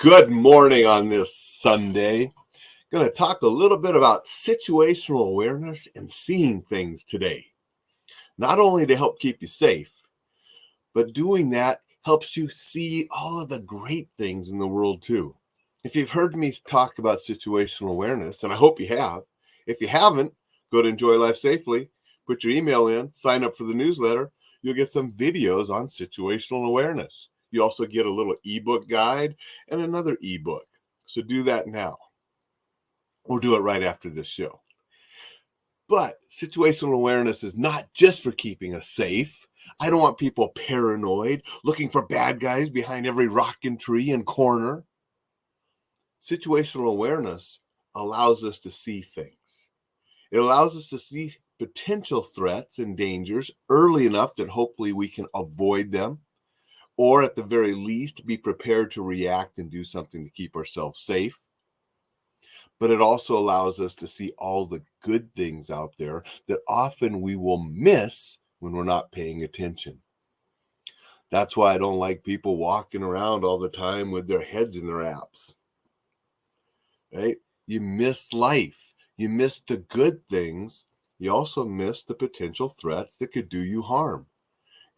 Good morning on this Sunday. Going to talk a little bit about situational awareness and seeing things today. Not only to help keep you safe, but doing that helps you see all of the great things in the world too. If you've heard me talk about situational awareness, and I hope you have, if you haven't, go to Enjoy Life Safely, put your email in, sign up for the newsletter. You'll get some videos on situational awareness. You also get a little ebook guide and another ebook. So do that now. Or do it right after this show. But situational awareness is not just for keeping us safe. I don't want people paranoid, looking for bad guys behind every rock and tree and corner. Situational awareness allows us to see things. It allows us to see potential threats and dangers early enough that hopefully we can avoid them, or at the very least be prepared to react and do something to keep ourselves safe. But it also allows us to see all the good things out there that often we will miss when we're not paying attention. That's why I don't like people walking around all the time with their heads in their apps. Right? You miss life. You miss the good things. You also miss the potential threats that could do you harm.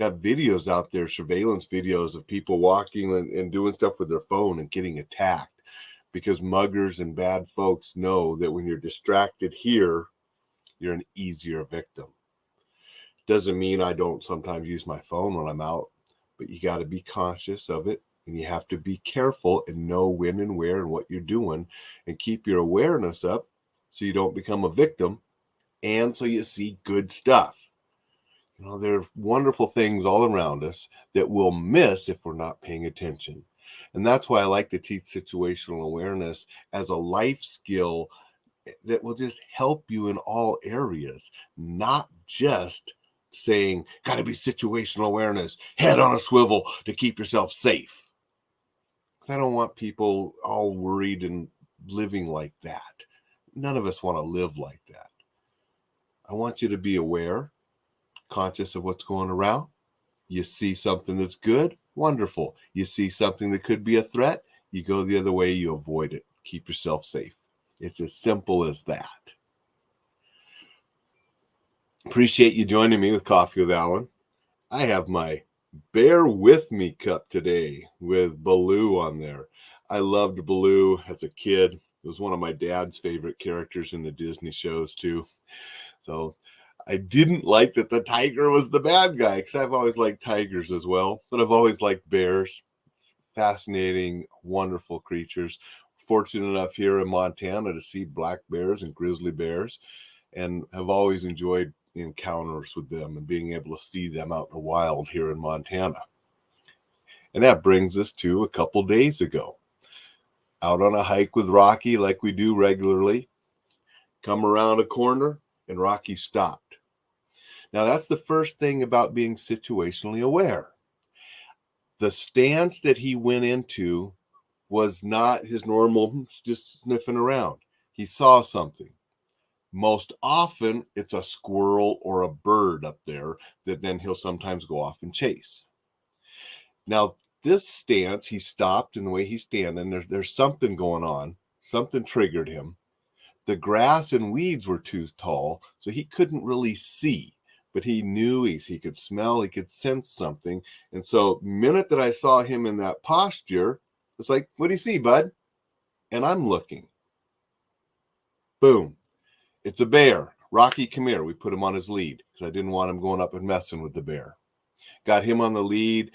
Got videos out there, surveillance videos of people walking and doing stuff with their phone and getting attacked, because muggers and bad folks know that when you're distracted here, you're an easier victim. Doesn't mean I don't sometimes use my phone when I'm out, but you got to be conscious of it, and you have to be careful and know when and where and what you're doing, and keep your awareness up so you don't become a victim, and so you see good stuff. You know, there are wonderful things all around us that we'll miss if we're not paying attention. And that's why I like to teach situational awareness as a life skill that will just help you in all areas, not just saying, got to be situational awareness, head on a swivel to keep yourself safe. I don't want people all worried and living like that. None of us want to live like that. I want you to be aware, conscious of what's going around. You see something that's good, wonderful. You see something that could be a threat, you go the other way, you avoid it. Keep yourself safe. It's as simple as that. Appreciate you joining me with Coffee with Alain. I have my Bear With Me cup today with Baloo on there. I loved Baloo as a kid. It was one of my dad's favorite characters in the Disney shows too. So I didn't like that the tiger was the bad guy, because I've always liked tigers as well, but I've always liked bears. Fascinating, wonderful creatures. Fortunate enough here in Montana to see black bears and grizzly bears, and have always enjoyed encounters with them and being able to see them out in the wild here in Montana. And that brings us to a couple days ago. Out on a hike with Rocky like we do regularly. Come around a corner and Rocky stopped. Now that's the first thing about being situationally aware. The stance that he went into was not his normal just sniffing around. He saw something. Most often it's a squirrel or a bird up there that then he'll sometimes go off and chase. Now this stance, he stopped, in the way he's standing, there's something going on. Something triggered him. The grass and weeds were too tall, so he couldn't really see, but he knew, he could smell, he could sense something. And so the minute that I saw him in that posture, it's like, what do you see, bud? And I'm looking. Boom. It's a bear. Rocky, come here. We put him on his lead because I didn't want him going up and messing with the bear. Got him on the lead,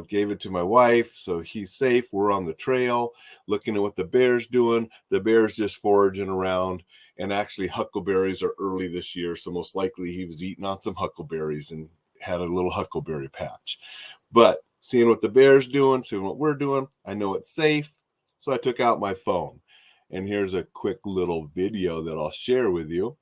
gave it to my wife, so he's safe. We're on the trail looking at what the bear's doing. The bear's just foraging around, and actually huckleberries are early this year, so most likely he was eating on some huckleberries and had a little huckleberry patch. But seeing what the bear's doing, seeing what we're doing, I know it's safe, so I took out my phone. And here's a quick little video that I'll share with you.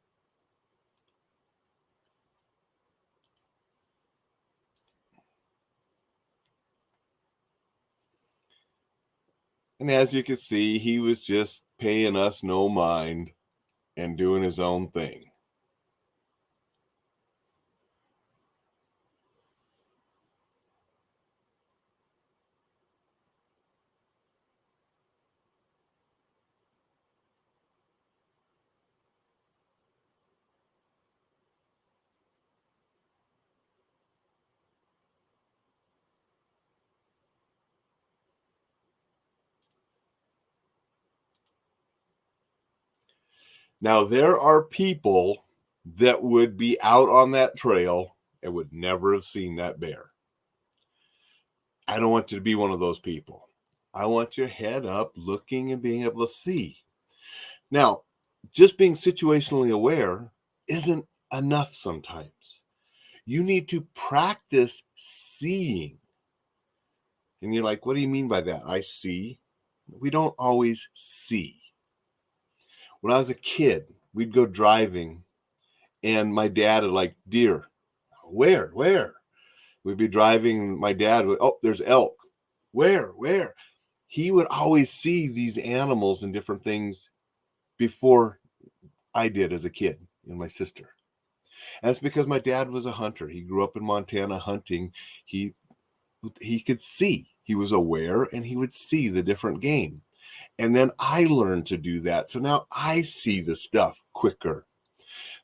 And as you can see, he was just paying us no mind and doing his own thing. Now, there are people that would be out on that trail and would never have seen that bear. I don't want you to be one of those people. I want your head up, looking and being able to see. Now, just being situationally aware isn't enough sometimes. You need to practice seeing. And you're like, what do you mean by that? I see. We don't always see. When I was a kid, we'd go driving and my dad would like, deer. Where? We'd be driving. My dad would, oh, there's elk. Where? He would always see these animals and different things before I did as a kid and my sister. And it's because my dad was a hunter. He grew up in Montana hunting. He could see. He was aware and he would see the different game. And then I learned to do that. So now I see the stuff quicker.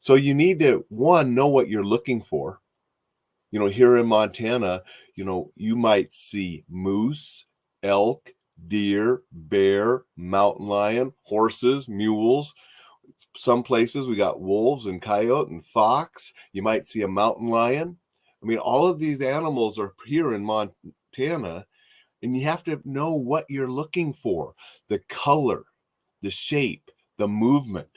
So you need to, one, know what you're looking for. Here in Montana, you might see moose, elk, deer, bear, mountain lion, horses, mules. Some places we got wolves and coyote and fox. You might see a mountain lion. I mean, all of these animals are here in Montana, and you have to know what you're looking for, the color, the shape, the movement.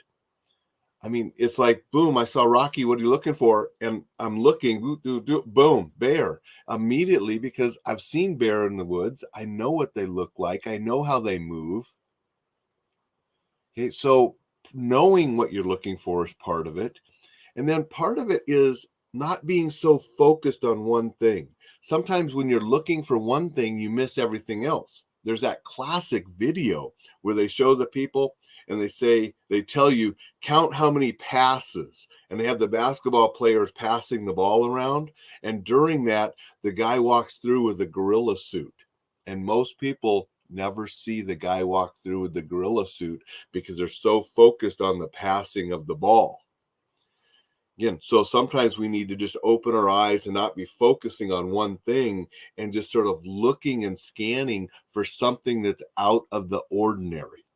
I mean, it's like, boom, I saw Rocky, what are you looking for? And I'm looking, boom, bear. Immediately, because I've seen bear in the woods. I know what they look like. I know how they move. Okay, so knowing what you're looking for is part of it. And then part of it is not being so focused on one thing. Sometimes when you're looking for one thing, you miss everything else. There's that classic video where they show the people and they tell you, count how many passes. And they have the basketball players passing the ball around. And during that, the guy walks through with a gorilla suit. And most people never see the guy walk through with the gorilla suit because they're so focused on the passing of the ball. Again, so sometimes we need to just open our eyes and not be focusing on one thing and just sort of looking and scanning for something that's out of the ordinary.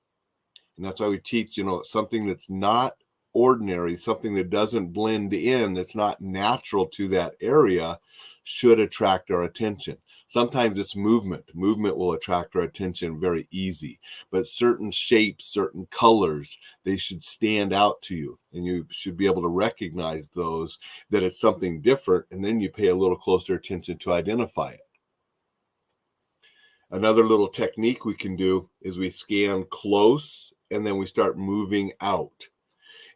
And that's why we teach, something that's not ordinary, something that doesn't blend in, that's not natural to that area, should attract our attention. Sometimes it's movement. Movement will attract our attention very easy. But certain shapes, certain colors, they should stand out to you. And you should be able to recognize those, that it's something different. And then you pay a little closer attention to identify it. Another little technique we can do is we scan close and then we start moving out.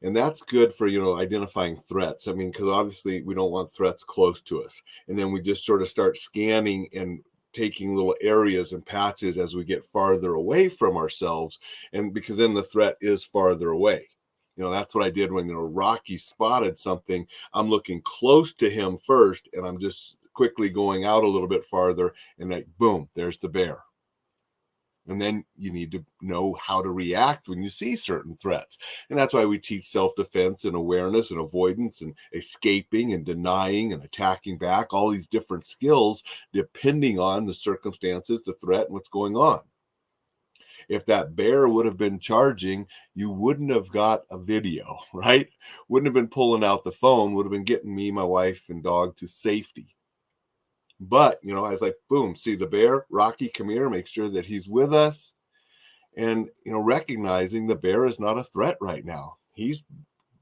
And that's good for, identifying threats. I mean, because obviously we don't want threats close to us. And then we just sort of start scanning and taking little areas and patches as we get farther away from ourselves. And because then the threat is farther away. That's what I did when Rocky spotted something. I'm looking close to him first, and I'm just quickly going out a little bit farther, and boom, there's the bear. And then you need to know how to react when you see certain threats. And that's why we teach self-defense and awareness and avoidance and escaping and denying and attacking back, all these different skills depending on the circumstances, the threat, and what's going on. If that bear would have been charging, you wouldn't have got a video, right? Wouldn't have been pulling out the phone, would have been getting me, my wife, and dog to safety. But, I was like, boom, see the bear, Rocky, come here, make sure that he's with us. And, recognizing the bear is not a threat right now. He's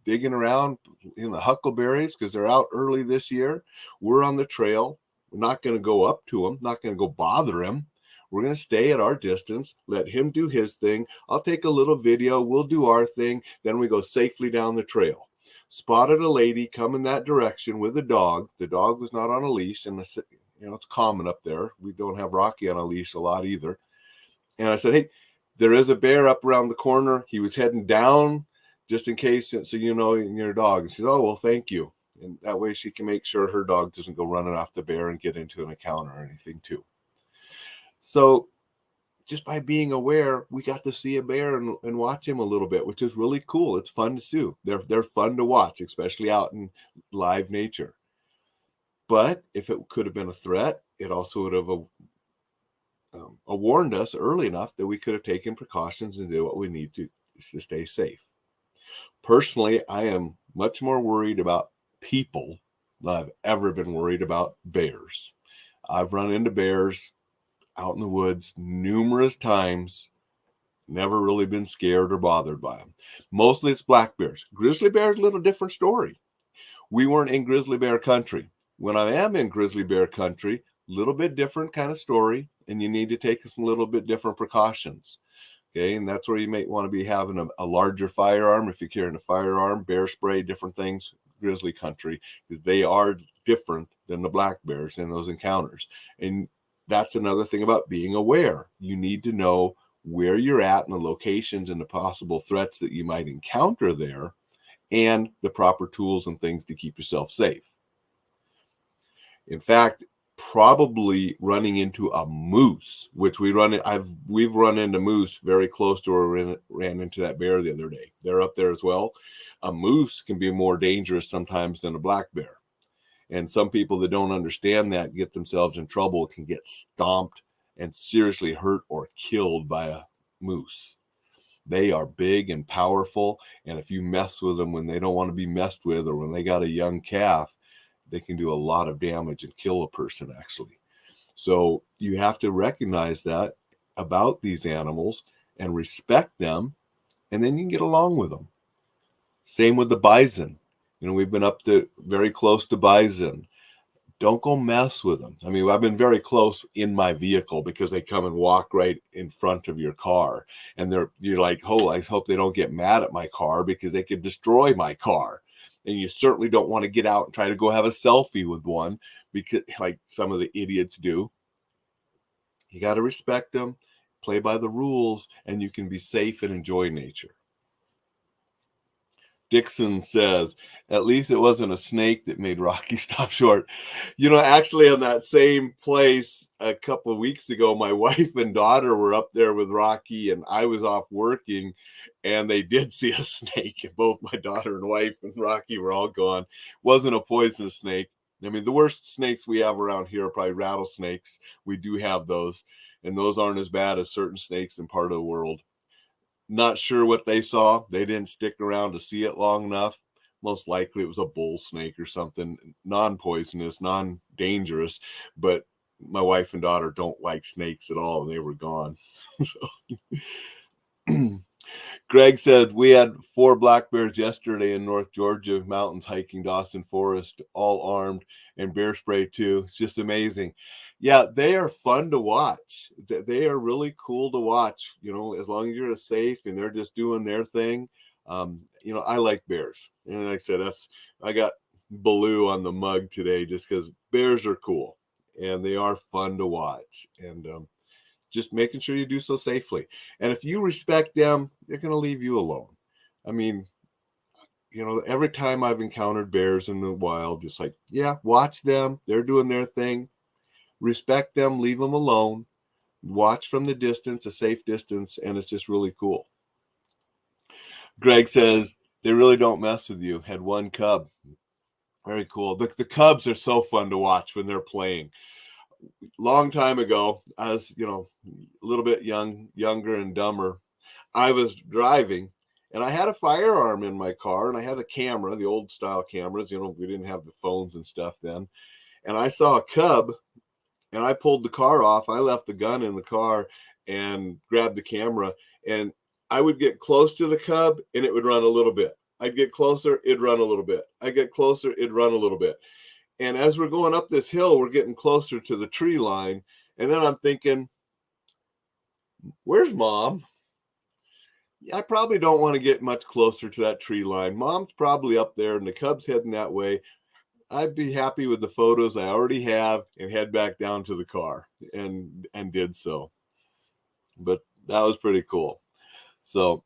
digging around in the huckleberries because they're out early this year. We're on the trail. We're not going to go up to him, not going to go bother him. We're going to stay at our distance, let him do his thing. I'll take a little video. We'll do our thing. Then we go safely down the trail. Spotted a lady come in that direction with a dog. The dog was not on a leash, and it's common up there. We don't have Rocky on a leash a lot either. And I said, hey, there is a bear up around the corner. He was heading down just in case, so your dog. And she said, oh, well, thank you. And that way she can make sure her dog doesn't go running off the bear and get into an encounter or anything too. So just by being aware, we got to see a bear and watch him a little bit, which is really cool. It's fun to do. They're fun to watch, especially out in live nature. But if it could have been a threat, it also would have warned us early enough that we could have taken precautions and do what we need to stay safe. Personally, I am much more worried about people than I've ever been worried about bears. I've run into bears out in the woods numerous times, never really been scared or bothered by them. Mostly it's black bears. Grizzly bears, a little different story. We weren't in grizzly bear country. When I am in grizzly bear country, a little bit different kind of story, and you need to take some little bit different precautions. Okay, and that's where you may want to be having a larger firearm if you're carrying a firearm, bear spray, different things, grizzly country, because they are different than the black bears in those encounters. And that's another thing about being aware. You need to know where you're at and the locations and the possible threats that you might encounter there, and the proper tools and things to keep yourself safe. In fact, probably running into a moose, which we've run into moose very close to where we ran into that bear the other day. They're up there as well. A moose can be more dangerous sometimes than a black bear. And some people that don't understand that get themselves in trouble, can get stomped and seriously hurt or killed by a moose. They are big and powerful, and if you mess with them when they don't want to be messed with, or when they got a young calf, they can do a lot of damage and kill a person, actually. So you have to recognize that about these animals and respect them, and then you can get along with them. Same with the bison. We've been up to very close to bison. Don't go mess with them. I mean, I've been very close in my vehicle because they come and walk right in front of your car. And you're like, oh, I hope they don't get mad at my car because they could destroy my car. And you certainly don't want to get out and try to go have a selfie with one, because like some of the idiots do. You got to respect them, play by the rules, and you can be safe and enjoy nature. Dixon says, at least it wasn't a snake that made Rocky stop short. Actually on that same place a couple of weeks ago, my wife and daughter were up there with Rocky, and I was off working, and they did see a snake. And both my daughter and wife and Rocky were all gone. Wasn't a poisonous snake. I mean, the worst snakes we have around here are probably rattlesnakes. We do have those, and those aren't as bad as certain snakes in part of the world. Not sure what they saw. They didn't stick around to see it long enough. Most likely it was a bull snake or something, non-poisonous, non-dangerous, but my wife and daughter don't like snakes at all, and they were gone. Greg said, we had 4 black bears yesterday in North Georgia mountains hiking Dawson Forest, all armed, and bear spray too. It's just amazing. Yeah, they are fun to watch. They are really cool to watch, as long as you're safe and they're just doing their thing. I like bears. And like I said, I got Baloo on the mug today just because bears are cool and they are fun to watch. And just making sure you do so safely. And if you respect them, they're going to leave you alone. I mean, every time I've encountered bears in the wild, just like, yeah, watch them. They're doing their thing. Respect them, leave them alone. Watch from the distance, a safe distance, and it's just really cool. Greg says, they really don't mess with you. Had 1 cub. Very cool. The cubs are so fun to watch when they're playing. Long time ago, I was, a little bit younger and dumber. I was driving, and I had a firearm in my car, and I had a camera, the old style cameras. We didn't have the phones and stuff then. And I saw a cub, and I pulled the car off. I left the gun in the car and grabbed the camera, and I would get close to the cub, and it would run a little bit. I'd get closer, it'd run a little bit. I'd get closer, it'd run a little bit. And as we're going up this hill, we're getting closer to the tree line. And then I'm thinking, where's Mom? I probably don't want to get much closer to that tree line. Mom's probably up there and the cub's heading that way. I'd be happy with the photos I already have and head back down to the car, and did so. But that was pretty cool. So,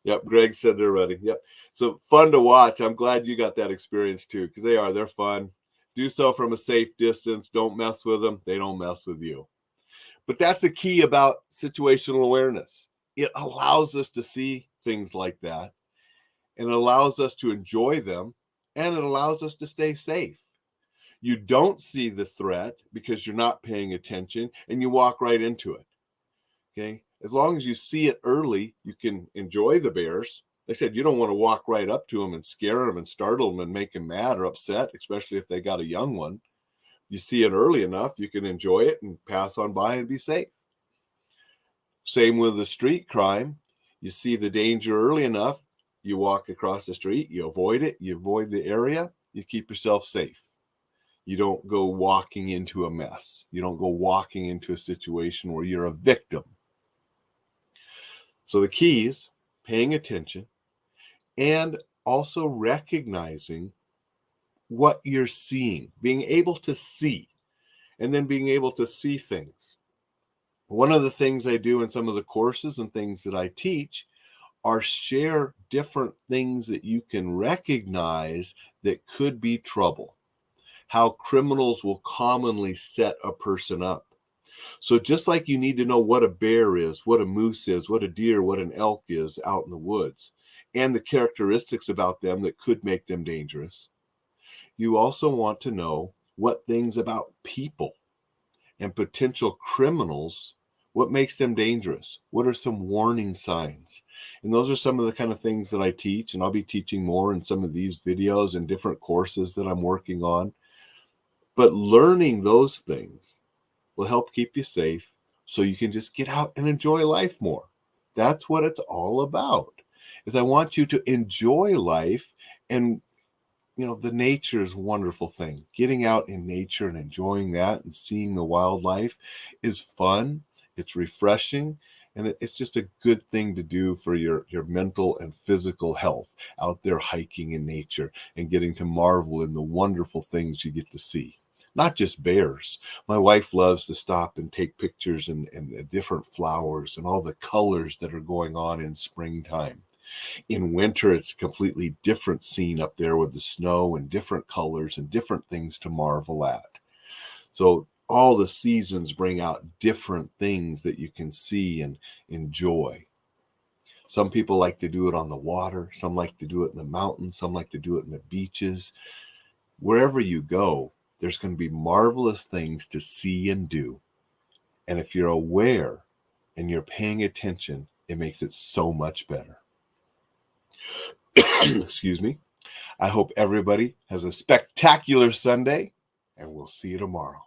yep, Greg said they're ready. Yep. So fun to watch. I'm glad you got that experience too, because they're fun. Do so from a safe distance. Don't mess with them. They don't mess with you. But that's the key about situational awareness. It allows us to see things like that, and it allows us to enjoy them, and it allows us to stay safe. You don't see the threat because you're not paying attention, and you walk right into it. Okay. As long as you see it early, you can enjoy the bears I said, you don't want to walk right up to them and scare them and startle them and make them mad or upset, especially if they got a young one. You see it early enough, you can enjoy it and pass on by and be safe. Same with the street crime. You see the danger early enough, you walk across the street, you avoid it, you avoid the area, you keep yourself safe. You don't go walking into a mess. You don't go walking into a situation where you're a victim. So the key is paying attention and also recognizing what you're seeing, being able to see, and then being able to see things. One of the things I do in some of the courses and things that I teach are share different things that you can recognize that could be trouble. How criminals will commonly set a person up. So just like you need to know what a bear is, what a moose is, what a deer, what an elk is out in the woods, and the characteristics about them that could make them dangerous, you also want to know what things about people and potential criminals, what makes them dangerous? What are some warning signs? And those are some of the kind of things that I teach, and I'll be teaching more in some of these videos and different courses that I'm working on. But learning those things will help keep you safe so you can just get out and enjoy life more. That's what it's all about. Is I want you to enjoy life, and the nature is a wonderful thing. Getting out in nature and enjoying that and seeing the wildlife is fun. It's refreshing. And it's just a good thing to do for your mental and physical health, out there hiking in nature and getting to marvel in the wonderful things you get to see. Not just bears. My wife loves to stop and take pictures and different flowers and all the colors that are going on in springtime. In winter, it's a completely different scene up there with the snow and different colors and different things to marvel at. So all the seasons bring out different things that you can see and enjoy. Some people like to do it on the water. Some like to do it in the mountains. Some like to do it in the beaches. Wherever you go, there's going to be marvelous things to see and do. And if you're aware and you're paying attention, it makes it so much better. Excuse me. I hope everybody has a spectacular Sunday, and we'll see you tomorrow.